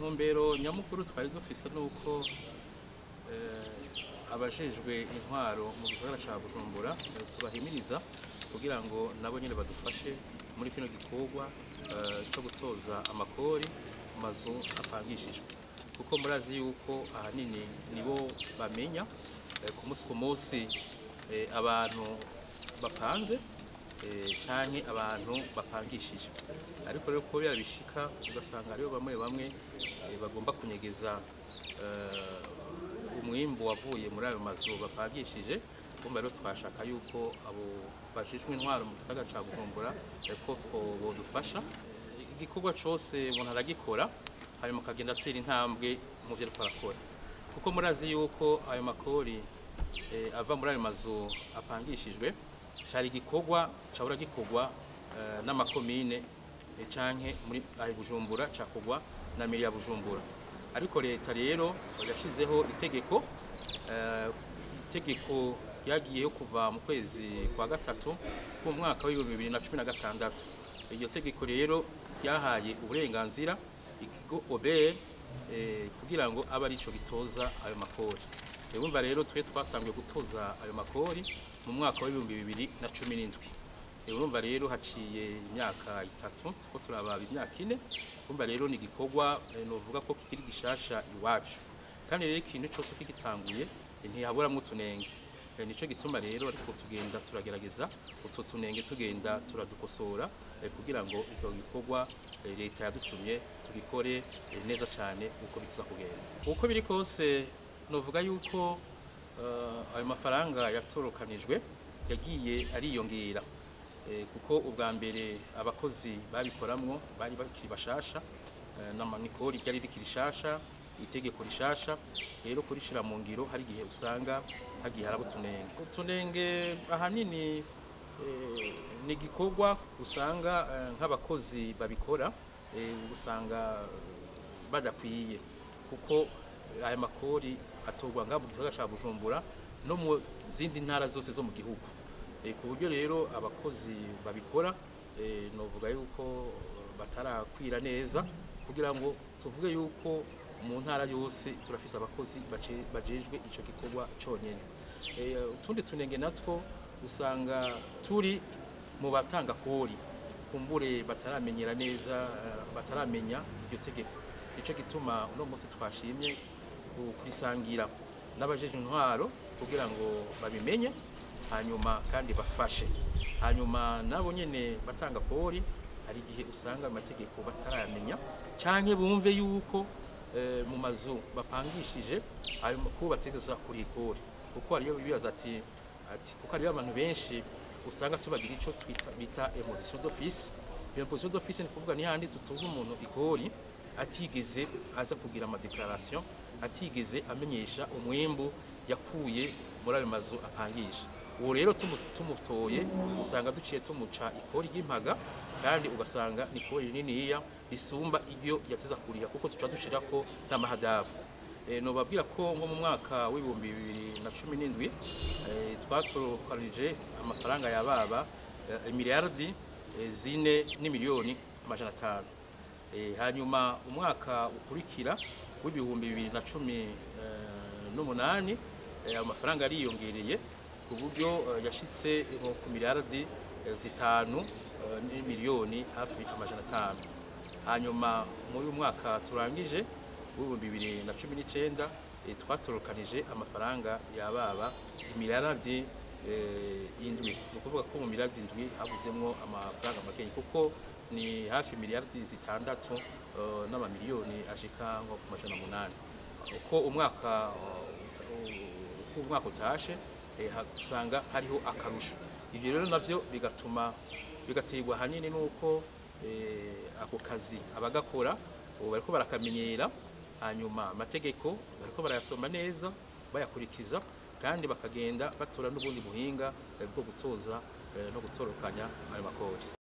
intumbero nyamukuru twari dufise nuko abajejwe intwaro mu gisagara ca Bujumbura tubahimiriza kugira ngo nabo nyene badufashe muri kino gikorwa cyo gutoza amakori mu mazu apangishijwe, kuko murazi yuko ahanini nibo bamenya ku munsi abantu bapanze canke abantu bapangishije. Ariko rero ko birabishika ugasanga ariyo bamwe bagomba kunyegeza umwimbo wavuye muri ayo mazu bapangishije. Kumbe rero twashaka yuko abo bashishwe intwaro mu gisagara ca Bujumbura ko twobodufasha. Igikorwa cose umuntu aragikora hanyuma akagenda atera intambwe mu vyo arakora, kuko murazi yuko ayo makori ava muri ayo mazu apangishijwe cari igikorwa cabura gikorwa n'amakomine canke muri Bujumbura cakogwa na meri ya Bujumbura. Ariko leta rero yashizeho itegeko yagiyeho kuva mu kwezi kwa gatatu ku mwaka wa 2016. Iryo tegeko rero yahaye uburenganzira ikigo OBR kugira ngo abe ari ico gitoza ayo makori. Urumva rero twe twatangiye gutoza ayo makori mu mwaka wa 2017. Urumva rero haciye imyaka 3 tuko turababa imyaka 4. Urumva rero ni gikorwa novuga ko kikiri gishasha iwacu, kandi rero ikintu cyose kigitanguye ntihaburamwo utunenge. Nico gituma rero ariko tugenda turagerageza utwo tunenge tugenda turadukosora kugira ngo icyo gikorwa leta yadutumye tugikore neza cyane uko biza kugenda. Uko biri kose novuga yuko ayo mafaranga yatorokanijwe yagiye ariyongera, kuko ubwa mbere abakozi babikoramwo bari bakiri bashasha, n'amanikori ryari rikiri shasha, itegeko rishasha. Rero kurishira mu ngiro hari gihe usanga hagiye harabo utunenge ahanini ni gikorwa usanga nk'abakozi babikora usanga badakwiye, kuko aya makori atorwa ngaho mu gisagara ca Bujumbura no mu zindi ntara zose zo mu gihugu. Ku buryo rero abakozi babikora novuga yuko batarakwira neza, kugira ngo tuvuge yuko mu ntara yose turafise abakozi bajejwe ico gikorwa conyene. Utundi tunenge natwo usanga turi mu batanga kori, kumbure bataramenyera neza, bataramenya iryo tegeko. Nico gituma uno munsi twashimye kurisangira n'abajeje intwaro kugira ngo babimenye hanyuma kandi bafashe. Hanyuma nabo nyene batanga kori hari gihe usanga amategeko bataramenya canke bumve yuko mu mazu bapangishije ayo kubategeza kuri kori, kuko ariyo bibaza ati kuko ariyo abantu benshi usanga tubagira ico bita imposition d'office. Iyo imposition d'office ni kuvuga ni handi tutuza umuntu ikori atigeze aza kugira ama declaration, atigeze amenyesha umwimbu yakuye muri ayo mazu apangisha. Uwo rero tumutoye usanga duciye tumuca ikori ry'impaga, kandi ugasanga ni kori niniya risumba iyo yateza kuriha, kuko tuca dushirako n'amahadafu. Nobabwira ko nko mu mwaka wa 2017 twatorokanije amafaranga yababa miliyardi 4 n'imiliyoni amajana 5. Hanyuma umwaka ukurikira w'2018 amafaranga ariyongereye ku buryo yashitse ku miliyardi 5 n'imiliyoni hafi amajana 5. Hanyuma muri mwaka turangije w'2019 twatorokanije amafaranga yababa miliyardi 7. Ni ukuvuga ko mu miliyardi 7 habuzemwo amafaranga make, kuko ni hafi miliyardi 6 n'amamiliyoni ashika nko ku majana 8. Uko umwaka utashe usanga hariho akarusho. Ivyo rero navyo bigaterwa hanini nuko ako kazi abagakora bariko barakamenyera, hanyuma amategeko bariko barayasoma neza bayakurikiza, kandi bakagenda batora n'ubundi buhinga bwo gutoza no gutorokanya ayo makori.